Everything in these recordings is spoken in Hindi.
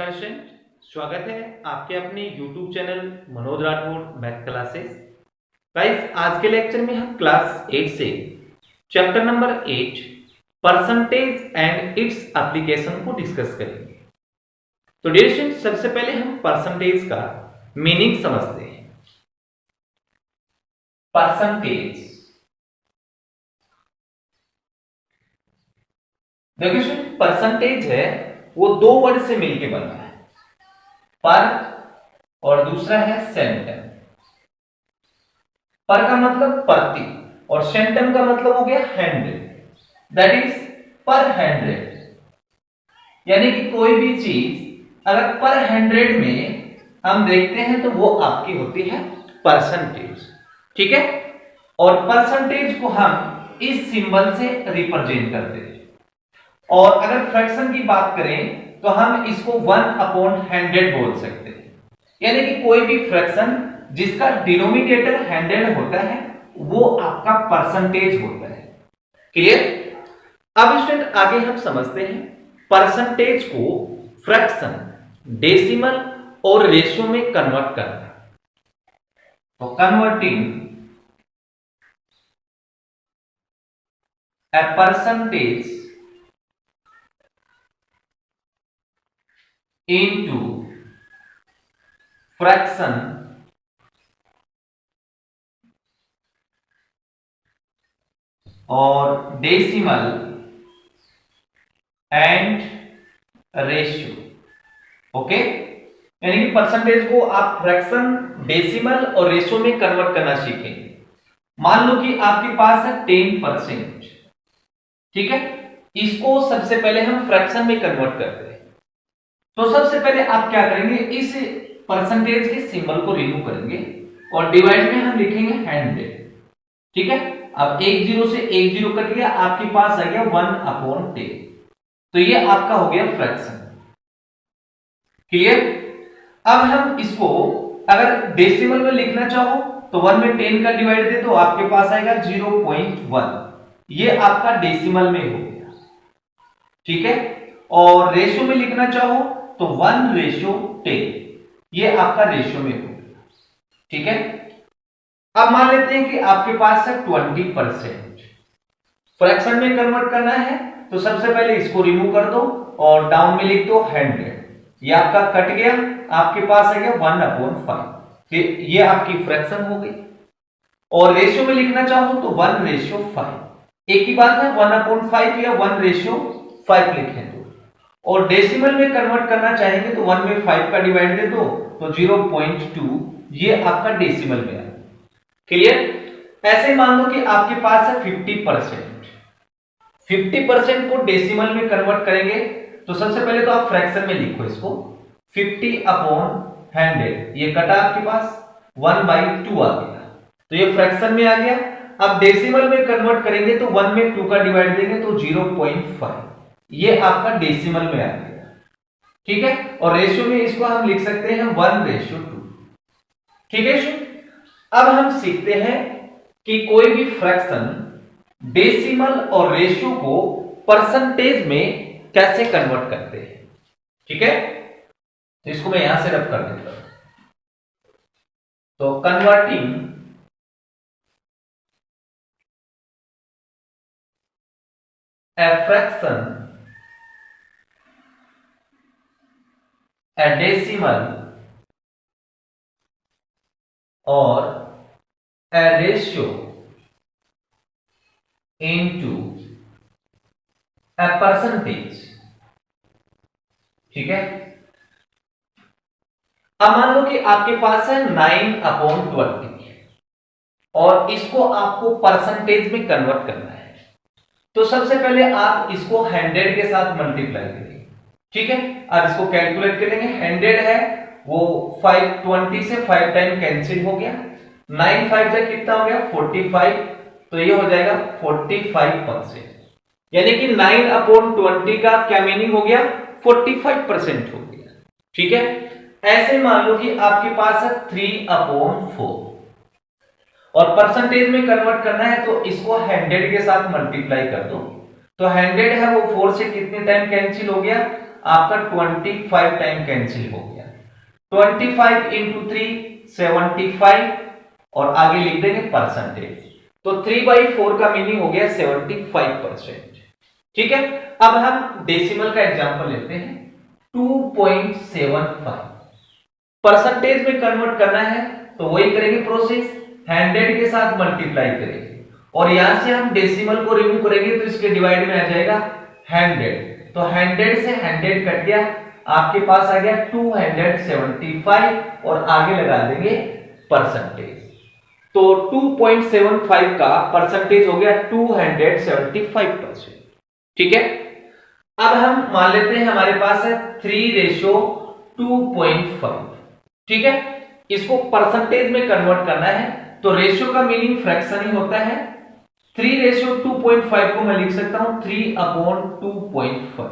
नमस्कार स्टूडेंट, स्वागत है आपके अपने YouTube channel Manoj Rathore math classes. Guys, आज के लेक्चर में हम क्लास 8 से chapter number 8 percentage and its application को डिस्कस करेंगे। तो डियर स्टूडेंट, सबसे पहले हम परसेंटेज का मीनिंग समझते हैं। परसेंटेज, देखिए स्टूडेंट, परसेंटेज है वो दो वर्ड से मिलकर बना है, पर और दूसरा है सेंटम। पर का मतलब प्रति और सेंटम का मतलब हो गया 100, दैट इज पर 100। यानी कि कोई भी चीज अगर पर 100 में हम देखते हैं तो वो आपकी होती है परसेंटेज, ठीक है। और परसेंटेज को हम इस सिंबल से रिप्रेजेंट करते हैं। और अगर फ्रैक्शन की बात करें तो हम इसको 1/100 बोल सकते हैं। यानी कि कोई भी फ्रैक्शन जिसका डिनोमिनेटर 100 होता है वो आपका परसेंटेज होता है। क्लियर? अब स्टूडेंट आगे हम समझते हैं परसेंटेज को फ्रैक्शन, डेसिमल और रेशियो में कन्वर्ट करना। तो converting a percentage into fraction और डेसिमल एंड रेशियो। ओके, यानी कि परसेंटेज को आप फ्रैक्शन, डेसिमल और रेशियो में कन्वर्ट करना सीखेंगे। मान लो कि आपके पास है 10%, ठीक है। इसको सबसे पहले हम फ्रैक्शन में कन्वर्ट करते हैं। तो सबसे पहले आप क्या करेंगे, इस परसेंटेज के सिंबल को रिमूव करेंगे और डिवाइड में हम लिखेंगे 100, ठीक है। अब एक जीरो से एक जीरो कट गया, आपके पास आ गया 1/10। तो ये आपका हो गया फ्रैक्शन। क्लियर? अब हम इसको अगर डेसिमल में लिखना चाहो तो 1 में 10 का डिवाइड दे तो आपके पास आएगा 0.1। ये आपका डेसिमल में हो गया, ठीक है। और रेशियो में लिखना चाहो तो 1/10, ये आपका रेशियो में हो गया, ठीक है। अब मान लेते हैं कि आपके पास है 20%, फ्रैक्शन में कन्वर्ट करना है तो सबसे पहले इसको रिमूव कर दो और डाउन में लिख दो 100। ये आपका कट गया, आपके पास आ गया 1/5। ये आपकी फ्रैक्शन हो गई। और रेशियो में लिखना चाहो तो 1/5, एक ही बात है, 1/5 या 1/5 लिखें तो। और डेसिमल में कन्वर्ट करना चाहेंगे तो 1 में 5 का डिवाइड दे दो तो 0.2, ये आपका डेसिमल में है। क्लियर? ऐसे मान लो कि आपके पास है 50%, 50% को डेसिमल में कन्वर्ट करेंगे तो सबसे पहले तो आप फ्रैक्शन में लिखो इसको 50/100। ये कटा आपके पास 1/2 आ गया, तो ये फ्रैक्शन में आ गया। अब डेसिमल में कन्वर्ट करेंगे तो 1 में 2 का डिवाइड देंगे तो 0.5, ये आपका डेसिमल में आ गया, ठीक है। और रेशियो में इसको हम लिख सकते हैं 1/2, ठीक है। अब हम सीखते हैं कि कोई भी फ्रैक्शन, डेसिमल और रेशियो को परसेंटेज में कैसे कन्वर्ट करते हैं, ठीक है। इसको मैं यहां से रब कर देता हूं। तो converting a fraction, a decimal और a ratio into a percentage, ठीक है। अब मान लो कि आपके पास है 9/20 और इसको आपको परसेंटेज में कन्वर्ट करना है। तो सबसे पहले आप इसको 100 के साथ मल्टीप्लाई करेंगे, ठीक है। अब इसको कैलकुलेट करेंगे, 100 है वो 520 से 5 टाइम कैंसिल हो गया, 9 5 से कितना हो गया 45, तो ये हो जाएगा 45%। यानी कि 9/20 का क्या मीनिंग हो गया, 45% हो गया, ठीक है। ऐसे मान लो कि आपके पास है 3/4 और परसेंटेज में कन्वर्ट करना है तो इसको 100 के साथ मल्टीप्लाई कर दो। तो 100 है वो 4 से कितने टाइम कैंसिल हो गया, आपका 25 टाइम कैंसिल हो गया। 25 इंटू 3 75 और आगे लिख देंगे परसेंटेज। तो 3/4 का मीनिंग हो गया 75%। ठीक है, अब हम डेसिमल का एग्जांपल लेते हैं। 2.75 परसेंटेज में कन्वर्ट करना है तो वही करेंगे प्रोसेस, 100 के साथ मल्टीप्लाई करेंगे और यहां से हम डेसिमल को रिमूव करेंगे तो इसके डिवाइड में आ जाएगा 100। तो 100 से 100 कट गया, आपके पास आ गया 275 और आगे लगा देंगे परसेंटेज। तो 2.75 का परसेंटेज हो गया 275%। ठीक है, अब हम मान लेते हैं हमारे पास है 3:2.5। ठीक है, इसको परसेंटेज में कन्वर्ट करना है तो रेशियो का मीनिंग फ्रैक्शन ही होता है। 3:2.5 को मैं लिख सकता हूं 3/2.5।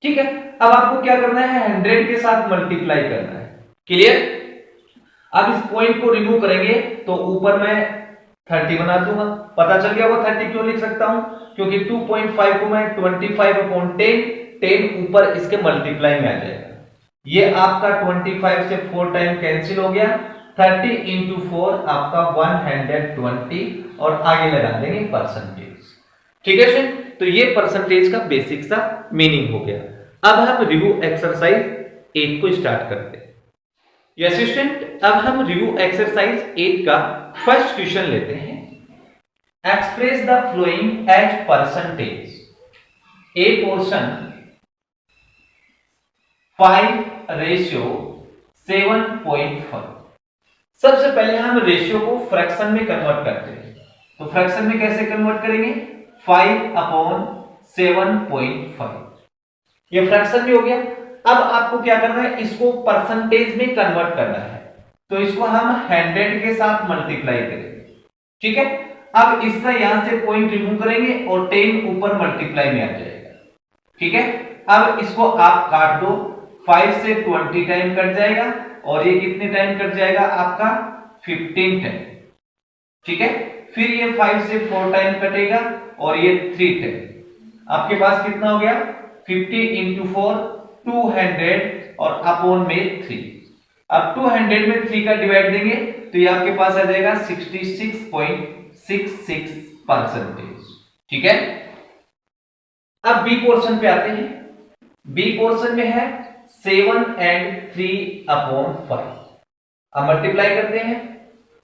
ठीक है, अब आपको क्या करना है, 100 के साथ मल्टीप्लाई करना है। क्लियर? अब इस पॉइंट को रिमूव करेंगे तो ऊपर मैं 30 बना दूंगा। पता चल गया वो 30 क्यों लिख सकता हूं, क्योंकि 2.5 को मैं 25/10 10 ऊपर इसके मल्टीप्लाई में आ जाएगा। ये आपका 25 से 4 टाइम कैंसिल हो गया। 30 इंटू 4 आपका 120 और आगे लगा देंगे परसेंटेज। ठीक है सर, तो ये परसेंटेज का बेसिक सा मीनिंग हो गया। अब हम रिव्यू एक्सरसाइज 8 को स्टार्ट करते हैं। असिस्टेंट, अब हम रिव्यू एक्सरसाइज 8 का फर्स्ट क्वेश्चन लेते हैं। Express the following as percentage a portion 5:7.5। सबसे पहले हम रेशियो को फ्रैक्शन में कन्वर्ट करते हैं। तो फ्रैक्शन में कैसे कन्वर्ट करेंगे, 5/7.5। ये फ्रैक्शन में हो गया। अब आपको क्या करना है, इसको परसेंटेज में कन्वर्ट करना है तो इसको हम 100 के साथ मल्टीप्लाई करेंगे। ठीक है, अब इसका यहां से पॉइंट रिमूव करेंगे और 10 ऊपर मल्टीप्लाई में आ जाएगा। ठीक है, अब इसको आप काट दो, 5 से 20 टाइम कट जाएगा और ये कितने टाइम कट जाएगा आपका 15 टाइम। ठीक है, फिर ये 5 से 4 टाइम कटेगा और ये 3 टाइम। आपके पास कितना हो गया, 50 इंटू 4 200 और अपॉन में 3। अब 200 में 3 का डिवाइड देंगे तो ये आपके पास आ जाएगा 66.66%। ठीक है, अब बी पोर्शन पे आते हैं। बी पोर्शन में है 7 and 3/5। अब मल्टीप्लाई करते हैं,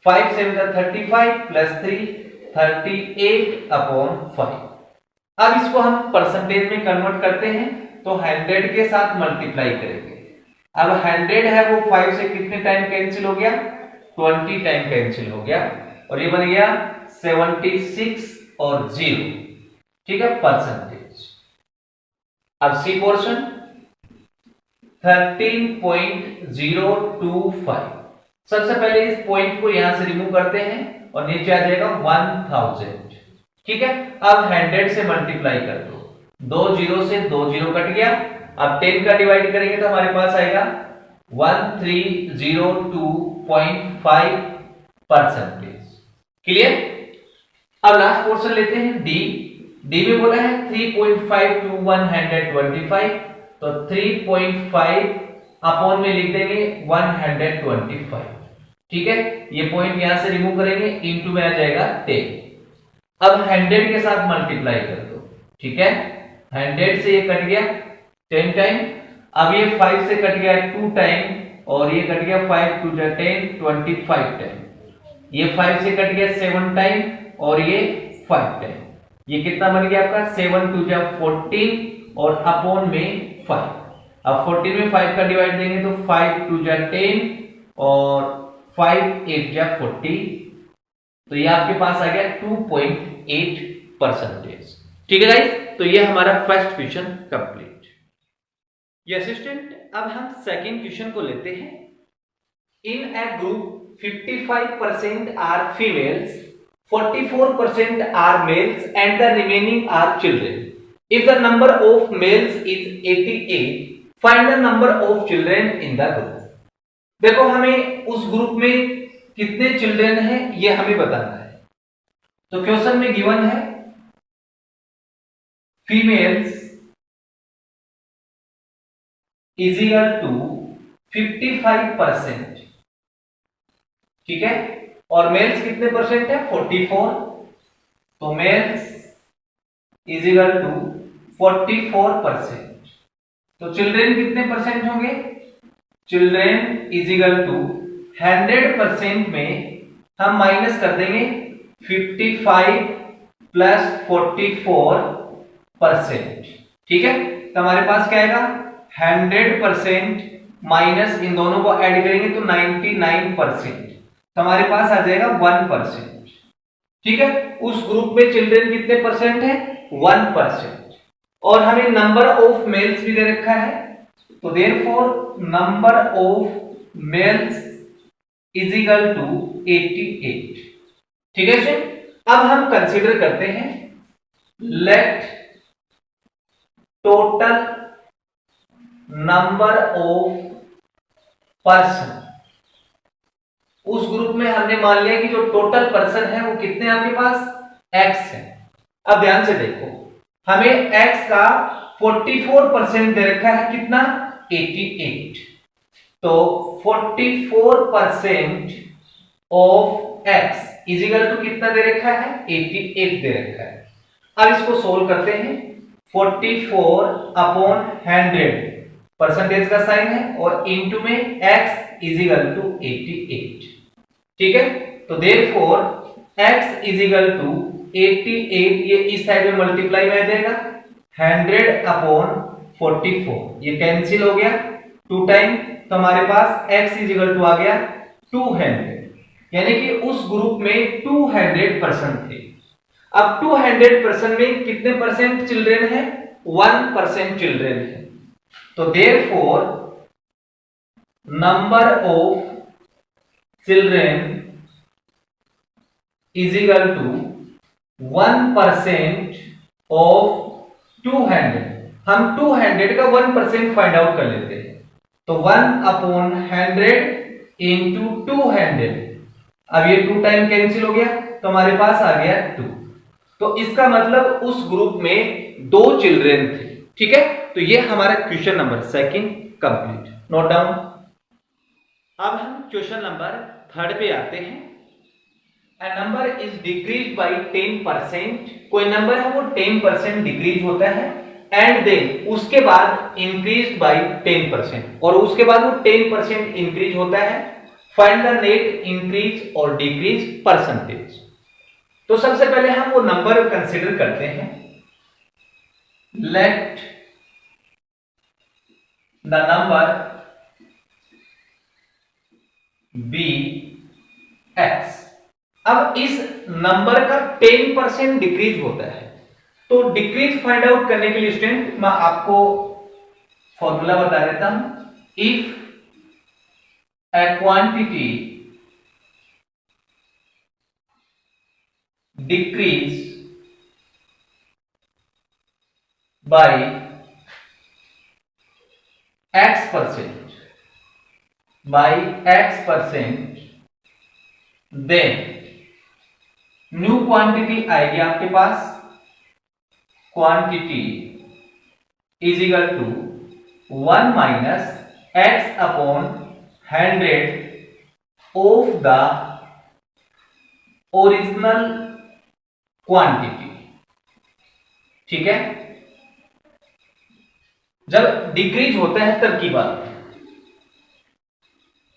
5 7 35 प्लस 3 38/5। अब इसको हम परसेंटेज में कन्वर्ट करते हैं तो 100 के साथ मल्टीप्लाई करेंगे। अब 100 है वो 5 से कितने टाइम कैंसिल हो गया, 20 टाइम कैंसिल हो गया और ये बन गया 76 और 0। ठीक है, परसेंटेज। अब सी पोर्शन 13.025। सबसे पहले इस पॉइंट को यहां से रिमूव करते हैं और नीचे आ जाएगा 1000। ठीक है, अब 100 से मल्टीप्लाई कर दो, 2 0 से 2 0 कट गया। अब 10 का डिवाइड करेंगे तो हमारे पास आएगा 1302.5%। क्लियर? अब लास्ट पोर्शन लेते हैं डी। डी में बोला है 3.5 to 125 तो 3.5 अपॉन में लिख देंगे 125। ठीक है, ये पॉइंट यहां से रिमूव करेंगे, इनटू में आ जाएगा 10। अब 100 के साथ मल्टीप्लाई कर दो। ठीक है, 100 से ये कट गया 10 टाइम। अब ये 5 से कट गया 2 टाइम और ये कट गया 5 2 10 25 टाइम। ये 5 से कट गया 7 टाइम और ये 5 टाइम। ये कितना बन गया आपका 7 2 14 और अपॉन में 5। अब 14 में 5 का डिवाइड देंगे तो 5 2 10 और 5 8 40। तो ये आपके पास आ गया 2.8%। ठीक है गाइस, तो ये हमारा फर्स्ट क्वेश्चन कंप्लीट। ये असिस्टेंट, अब हम सेकंड क्वेश्चन को लेते हैं। In a group 55% are females, 44% are males and the remaining are children. If the number of males is 88, find the number of children in the group. देखो, हमें उस ग्रुप में कितने चिल्ड्रन हैं ये हमें बताना है। तो क्वेश्चन में गिवन है फीमेल्स इज इक्वल टू 55%, ठीक है। और मेल्स कितने परसेंट है? 44। तो मेल्स इज इक्वल टू 44%। तो चिल्ड्रेन कितने परसेंट होंगे? चिल्ड्रेन इज इक्वल टू 100% में हम माइनस कर देंगे 55 प्लस 44%, ठीक है। तो हमारे पास क्या आएगा? 100% माइनस इन दोनों को ऐड करेंगे तो 99%, तो हमारे पास आ जाएगा 1%, ठीक है। उस ग्रुप में चिल्ड्रेन कितने परसेंट है? 1%। और हमें नंबर ऑफ मेल्स भी दे रखा है, तो therefore number of males is equal to 88, ठीक है। अब हम कंसीडर करते हैं let total number of person. उस ग्रुप में हमने मान लिया कि जो टोटल पर्सन है वो कितने आपके पास? x है। अब ध्यान से देखो, हमें x का 44% दे रखा है, कितना? 88। तो 44% of x is equal to कितना दे रखा है? 88 दे रखा है। अब इसको सोल्व करते हैं। 44 अपॉन 100 परसेंटेज का साइन है और इनटू में x इज इक्वल टू 88, ठीक है। तो therefore x is equal to 88, ये इस साइड में मल्टीप्लाई में आ जाएगा 100 अपॉन 44, ये कैंसिल हो गया 2 टाइम, तो हमारे पास x इज इक्वल टू आ गया 200, यानी कि उस ग्रुप में 200% थे। अब 200% में कितने परसेंट चिल्ड्रेन है? 1% चिल्ड्रेन है। तो therefore number of children is equal to 1% of 200। हम 200 का 1% फाइंड आउट कर लेते हैं, तो 1 अपॉन 100 इंटू 200, अब ये 2 टाइम कैंसिल हो गया तो हमारे पास आ गया 2। तो इसका मतलब उस ग्रुप में 2 चिल्ड्रेन थे, ठीक है। तो ये हमारा question number 2 complete, note down. अब हम क्वेश्चन नंबर 3 पे आते हैं। A number is decreased by 10%, कोई नंबर है वो 10% डिक्रीज होता है, एंड देन उसके बाद इंक्रीज बाय 10%, और उसके बाद वो 10% इंक्रीज होता है। फाइंड द नेट इंक्रीज और डिक्रीज परसेंटेज। तो सबसे पहले हम वो नंबर कंसीडर करते हैं। Let the number be x। अब इस नंबर का 10% डिक्रीज होता है, तो डिक्रीज फाइंड आउट करने के लिए स्टूडेंट मैं आपको फॉर्मूला बता देता हूं। If a quantity decrease by x%, then new quantity आएगी आपके पास, quantity is equal to 1 minus x upon 100 of the original quantity, ठीक है। जब डिक्रीज होता है तब की बात।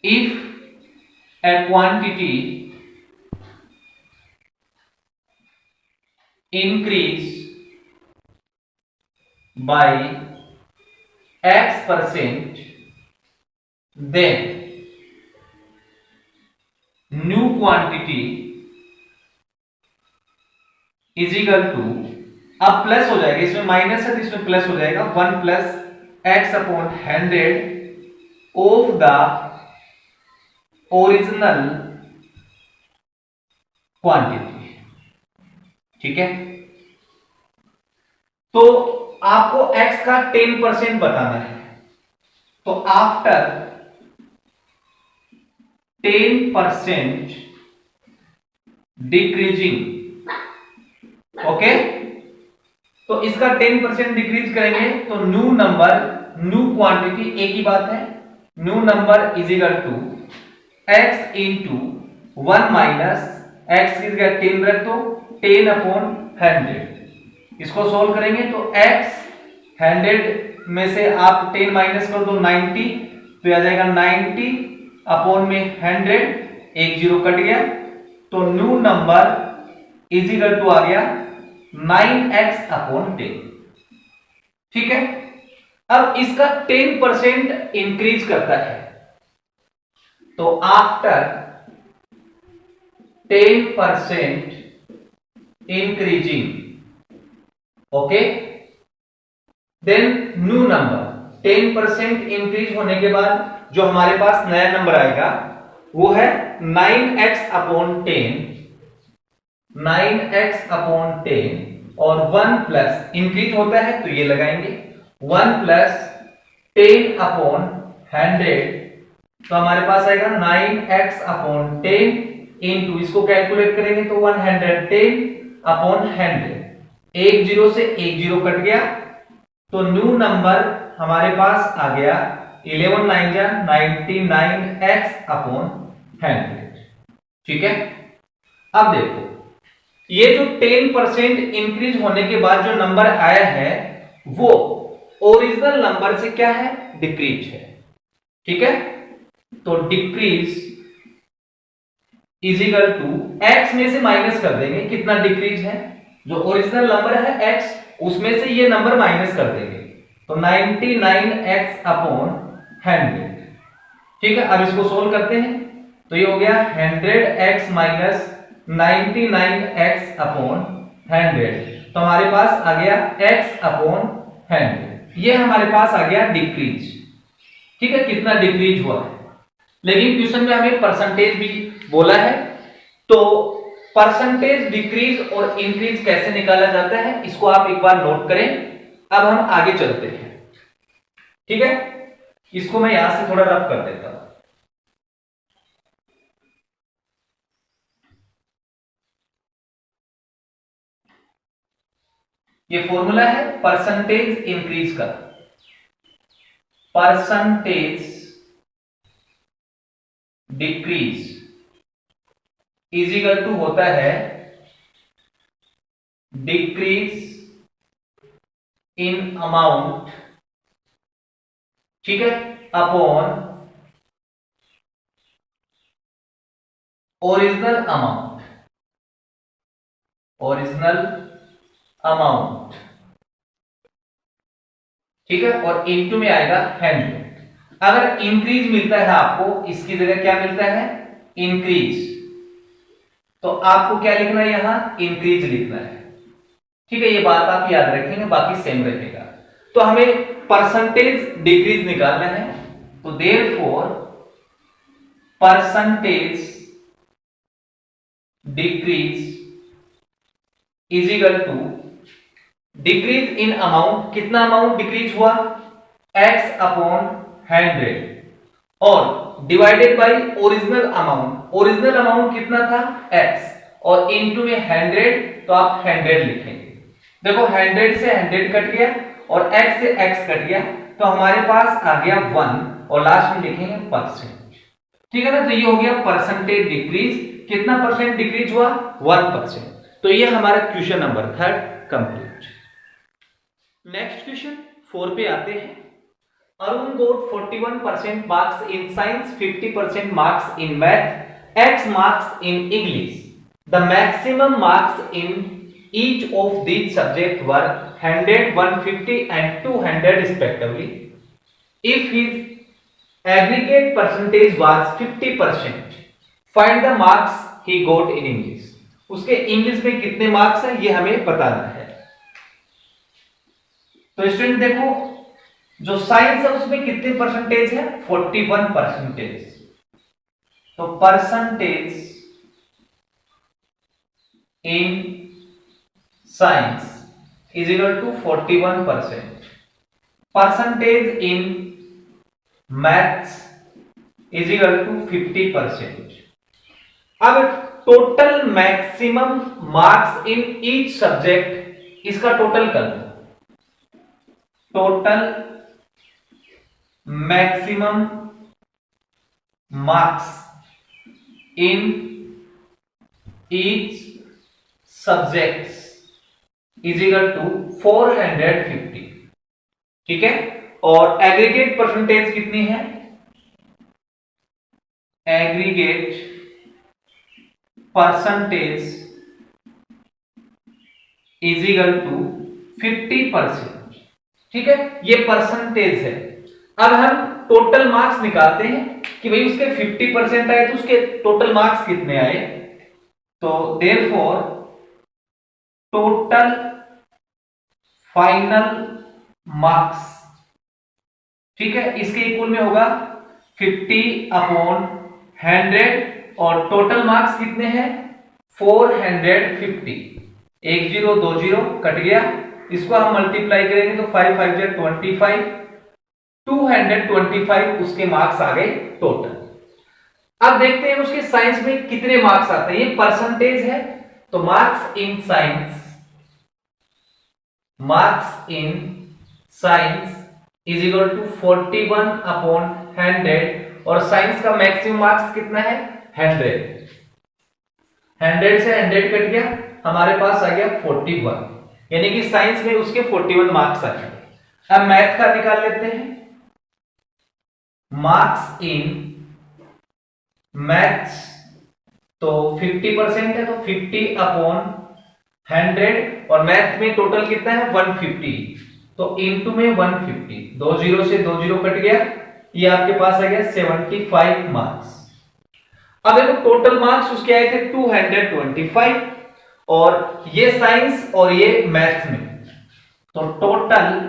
If a quantity increase by x%, then new quantity is equal to, अब प्लस हो जाएगा, इसमें माइनस है तो इसमें प्लस हो जाएगा, 1 plus x upon 100 of the original quantity, ठीक है। तो आपको x का 10% बताना है, तो आफ्टर 10% डिक्रीजिंग, ओके, तो इसका 10% डिक्रीज करेंगे तो न्यू नंबर न्यू क्वांटिटी, एक ही बात है, new number is equal to x into 1 minus x is 10 रख दो 10 अपॉन 100। इसको सोल्व करेंगे तो x 100 में से आप 10 माइनस कर दो 90, तो आ जाएगा 90 अपॉन में 100, एक जीरो कट गया, तो new number is equal to आ गया 9x अपॉन 10। ठीक है, अब इसका 10% इंक्रीज करता है, तो after 10% increasing, okay, then new number 10% increase होने के बाद जो हमारे पास नया नंबर आएगा वो है 9x अपॉन 10, 9x अपॉन 10 और 1 प्लस इंक्रीज होता है तो ये लगाएंगे 1 प्लस 10 अपॉन 100, तो हमारे पास आएगा 9x अपॉन 10 इंटू, इसको कैलकुलेट करेंगे तो 110 अपॉन 100, एक जीरो से एक जीरो कट गया, तो न्यू नंबर हमारे पास आ गया 11 9 जा 99x अपॉन 100। ठीक है, अब देखो ये जो 10% इंक्रीज होने के बाद जो नंबर आया है वो ओरिजिनल नंबर से क्या है, डिक्रीज है। ठीक है, तो decrease is equal to x में से माइनस कर देंगे, कितना डिक्रीज है, जो ओरिजिनल नंबर है x उसमें से ये नंबर माइनस कर देंगे, तो 99x अपॉन 100। ठीक है, अब इसको सोल्व करते हैं तो ये हो गया 100x माइनस 99x अपॉन 100, तो हमारे पास आ गया x अपॉन 100, ये हमारे पास आ गया डिक्रीज। ठीक है, कितना डिक्रीज हुआ है, लेकिन क्वेश्चन में हमें परसेंटेज भी बोला है, तो परसेंटेज डिक्रीज और इंक्रीज कैसे निकाला जाता है इसको आप एक बार नोट करें। अब हम आगे चलते हैं। ठीक है, इसको मैं यहां से थोड़ा रफ कर देता हूं। ये फॉर्मूला है परसेंटेज इंक्रीज का, percentage decrease is equal to होता है डिक्रीज इन अमाउंट, ठीक है, upon original amount, original amount. ठीक है, और इनटू में आएगा 100। अगर इंक्रीज मिलता है आपको, इसकी जगह क्या मिलता है, इंक्रीज, तो आपको क्या लिखना है, यहां इंक्रीज लिखना है। ठीक है, ये बात आप याद रखेंगे, बाकी सेम रहेगा। तो हमें परसेंटेज डिक्रीज निकालना है, तो therefore percentage decrease is equal to decrease in amount, कितना अमाउंट डिक्रीज हुआ, x अपॉन 100 और divided by original amount, original amount कितना था x और इनटू में 100, तो आप 100 लिखेंगे। देखो 100 से 100 कट गया और x से x कट गया, तो हमारे पास आ गया 1 और लास्ट में लिखेंगे परसेंट। ठीक है ना, तो ये हो गया परसेंटेज डिक्रीज, कितना परसेंट डिक्रीज हुआ, 1%। तो ये हमारा question number 3 complete. Next question 4 पे आते हैं। अरुण गोट 41% marks in science, 50% marks in math, x marks in English. The maximum marks in each of these subjects were 100, 150 and 200 respectively. If his aggregate percentage was 50%, find the marks he got in English. उसके इंग्लिश में कितने मार्क्स हैं ये हमें बताना है। तो स्टूडेंट देखो, जो साइंस है उसमें कितने परसेंटेज है, 41%। तो percentage in science is equal to 41%, percentage in maths is equal to 50%। अब total maximum marks in each subject, इसका टोटल कर दो, total maximum marks in each subjects is equal to 450। ठीक है, और एग्रीगेट परसेंटेज कितनी है? Aggregate percentage is equal to 50%। ठीक है, ये परसेंटेज है। अब हम टोटल मार्क्स निकालते हैं कि भाई उसके 50% आए तो उसके टोटल मार्क्स कितने आए। तो देयरफॉर टोटल फाइनल मार्क्स, ठीक है, इसके इक्वल में होगा 50/100 और टोटल मार्क्स कितने हैं? 450। 1 0 2 0 कट गया, इसको हम मल्टीप्लाई करेंगे तो 5 5 25, 225 उसके मार्क्स आ गए टोटल। अब देखते हैं उसके साइंस में कितने मार्क्स आते हैं। ये परसेंटेज है तो marks in science is equal to 41/100 और साइंस का मैक्सिमम मार्क्स कितना है? 100। 100 से 100 कट गया, हमारे पास आ गया 41, यानी कि साइंस में उसके 41 मार्क्स आ गए। अब मैथ का निकाल लेते हैं। मार्क्स इन मैथ्स तो 50% है तो 50/100 और मैथ में टोटल कितना है? 150, तो इनटू में 150, 2 0 से 2 0 कट गया, ये आपके पास आ गया 75 मार्क्स। अब देखो टोटल मार्क्स उसके आए थे 225 और ये साइंस और ये मैथ्स में, तो टोटल,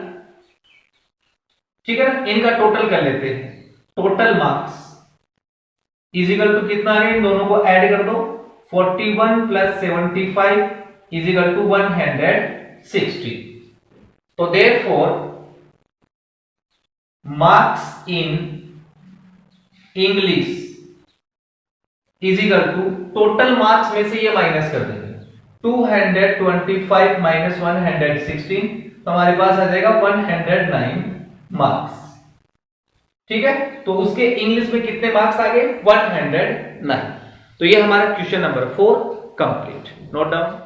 ठीक है, इनका टोटल कर लेते हैं। Total marks is equal to कितना आ गया? इन दोनों को ऐड कर दो, 41 + 75 इज इक्वल टू 160। तो therefore marks in English is equal to, total marks में से ये माइनस कर देंगे, 225 - 116 तो हमारे पास आ जाएगा 109 मार्क्स। ठीक है, तो उसके इंग्लिश में कितने मार्क्स आ गए? 109। तो ये हमारा question number 4 complete. Note down.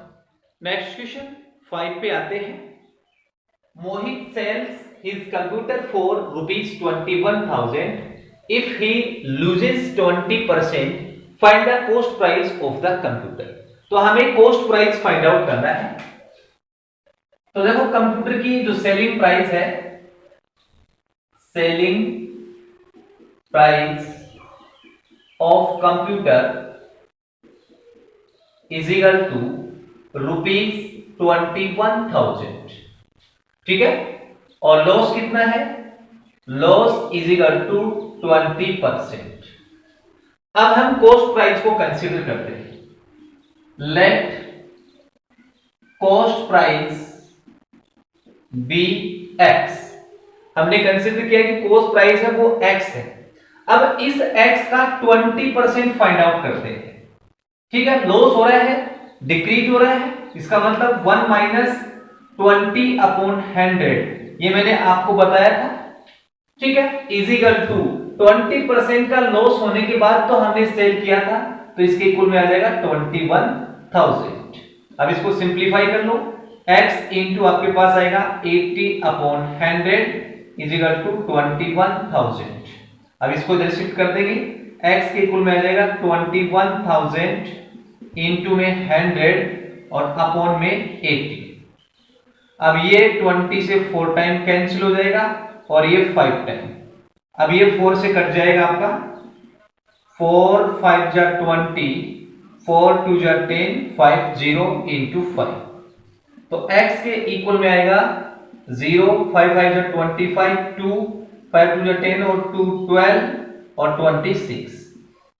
Next question 5 पे आते हैं। Mohit sells his computer for ₹21,000 if he loses 20%, find the cost price of the computer. तो हमें कॉस्ट प्राइस फाइंड आउट करना है। तो देखो कंप्यूटर की जो सेलिंग प्राइस है, selling price of computer is equal to ₹21,000। ठीक है, और लॉस कितना है? Loss is equal to 20%। अब हम कॉस्ट प्राइस को कंसीडर करते हैं। Let cost price be x. हमने कंसीडर किया कि कॉस्ट प्राइस है वो एक्स है। अब इस एक्स का 20% फाइंड आउट करते हैं। ठीक है, लॉस हो रहा है, डिक्रीज हो रहा है, इसका मतलब 1 - 20/100, ये मैंने आपको बताया था। ठीक है, इज इक्वल टू 20% का लॉस होने के बाद तो हमने सेल किया था, तो इसके इक्वल में आ जाएगा 21,000। अब इसको सिंप्लीफाई कर लो, x इंटू आपके पास आएगा 80/100 इज इक्वल टू 21,000। अब इसको इधर शिफ्ट कर देंगे, x के इक्वल में आ जाएगा 21,000 इंटू में 100 और अपॉन में 80। अब ये 20 से 4 टाइम कैंसिल हो जाएगा और ये 5 टाइम। अब ये 4 से कट जाएगा आपका, 4 5 जा 20, 4 2 जा 10, 5 0 इंटू 5। तो x के इक्वल में आएगा 0, 5 5 जा 25, 2 5 2 जा 10 और 2 12 और 26,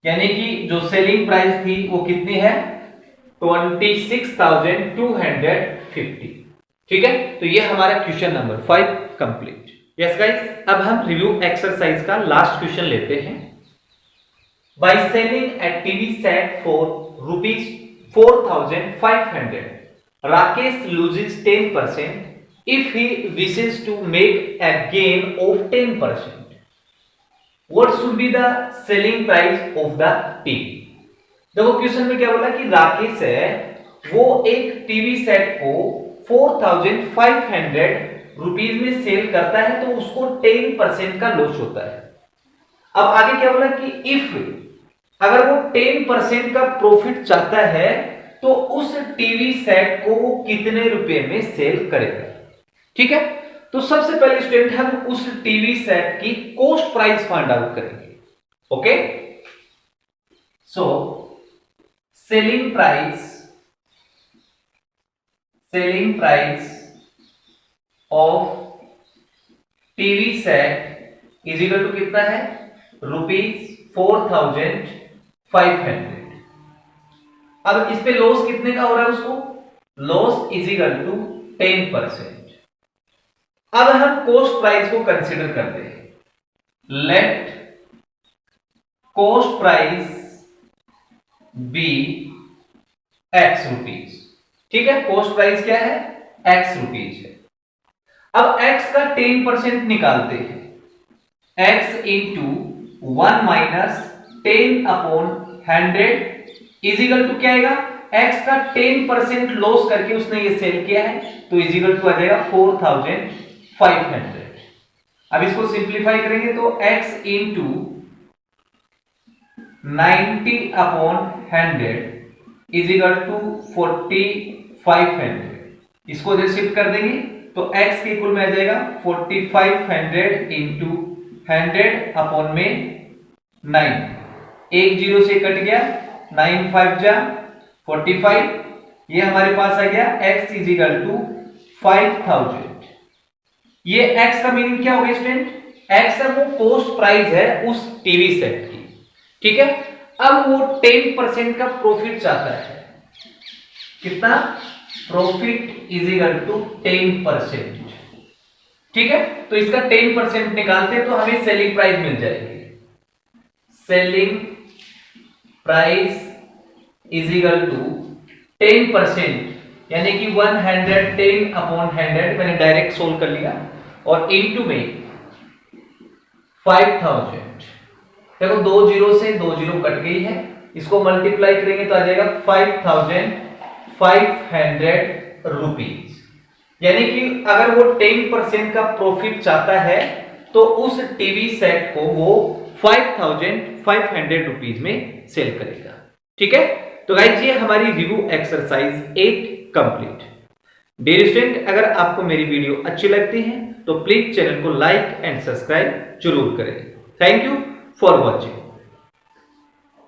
यानी कि जो सेलिंग प्राइस थी वो कितनी है? 26,250। ठीक है, तो ये हमारा question number 5 complete. Yes guys, अब हम रिव्यू एक्सरसाइज का लास्ट क्वेश्चन लेते हैं। By selling A TV set for ₹4,500, Rakesh loses 10% if he wishes to make a gain of 10%. What should be the selling price of the TV. देखो क्वेश्चन में क्या बोला कि राकेश है वो एक टीवी सेट को 4500 रुपीज में सेल करता है तो उसको 10% का लॉस होता है। अब आगे क्या बोला कि इफ अगर वो 10% का प्रॉफिट चाहता है तो उस टीवी सेट को वो कितने रुपए में सेल करेगा। ठीक है, तो सबसे पहले स्टूडेंट हम उस टीवी सेट की कॉस्ट प्राइस फाइंड आउट करेंगे। Okay, so selling price of TV set is equal to कितना है, ₹4500। अब इस पे लॉस कितने का हो रहा है, उसको लॉस इज इक्वल टू 10%। अब हम कॉस्ट प्राइस को कंसीडर करते हैं। Let cost price be X rupees. ठीक है, कॉस्ट प्राइस क्या है, X रुपीज है। अब X का 10% निकालते हैं। X into 1 minus 10 upon 100 is equal to क्या आएगा, X का 10% लॉस करके उसने ये सेल किया है तो इज इक्वल टू आ जाएगा 4500। अब इसको सिंप्लीफाई करेंगे तो X into 90 upon 100 is equal to 4500। इसको जब शिफ्ट कर देंगे तो x के इक्वल में आ जाएगा 4500 इंटू 100 अपॉन में 9। एक जीरो से कट गया, 9 5 जा 45। ये हमारे पास आ गया x इज इक्वल टू 5000। ये x का मीनिंग क्या होगा स्टूडेंट, x है वो कॉस्ट प्राइस है उस टीवी सेट की। ठीक है, अब वो 10% का प्रॉफिट चाहता है, कितना, प्रॉफिट इज इक्वल टू 10%। ठीक है, तो इसका 10% निकालते हैं तो हमें सेलिंग प्राइस मिल जाएगी। Selling price is equal to 10% यानी कि 110 अपॉन 100 मैंने डायरेक्ट सोल्व कर लिया और इनटू में 5000। देखो दो जीरो से दो जीरो कट गई है, इसको मल्टीप्लाई करेंगे तो आ जाएगा 5500 रुपीज। यानी कि अगर वो 10% का प्रॉफिट चाहता है तो उस टीवी सेट को वो 5500 रुपीज में सेल करेगा। ठीक है, तो गाइस ये हमारी review exercise 8 complete. Dear student, अगर आपको मेरी वीडियो अच्छी लगती है तो प्लीज चैनल को लाइक एंड सब्सक्राइब जरूर करें। Thank you for watching।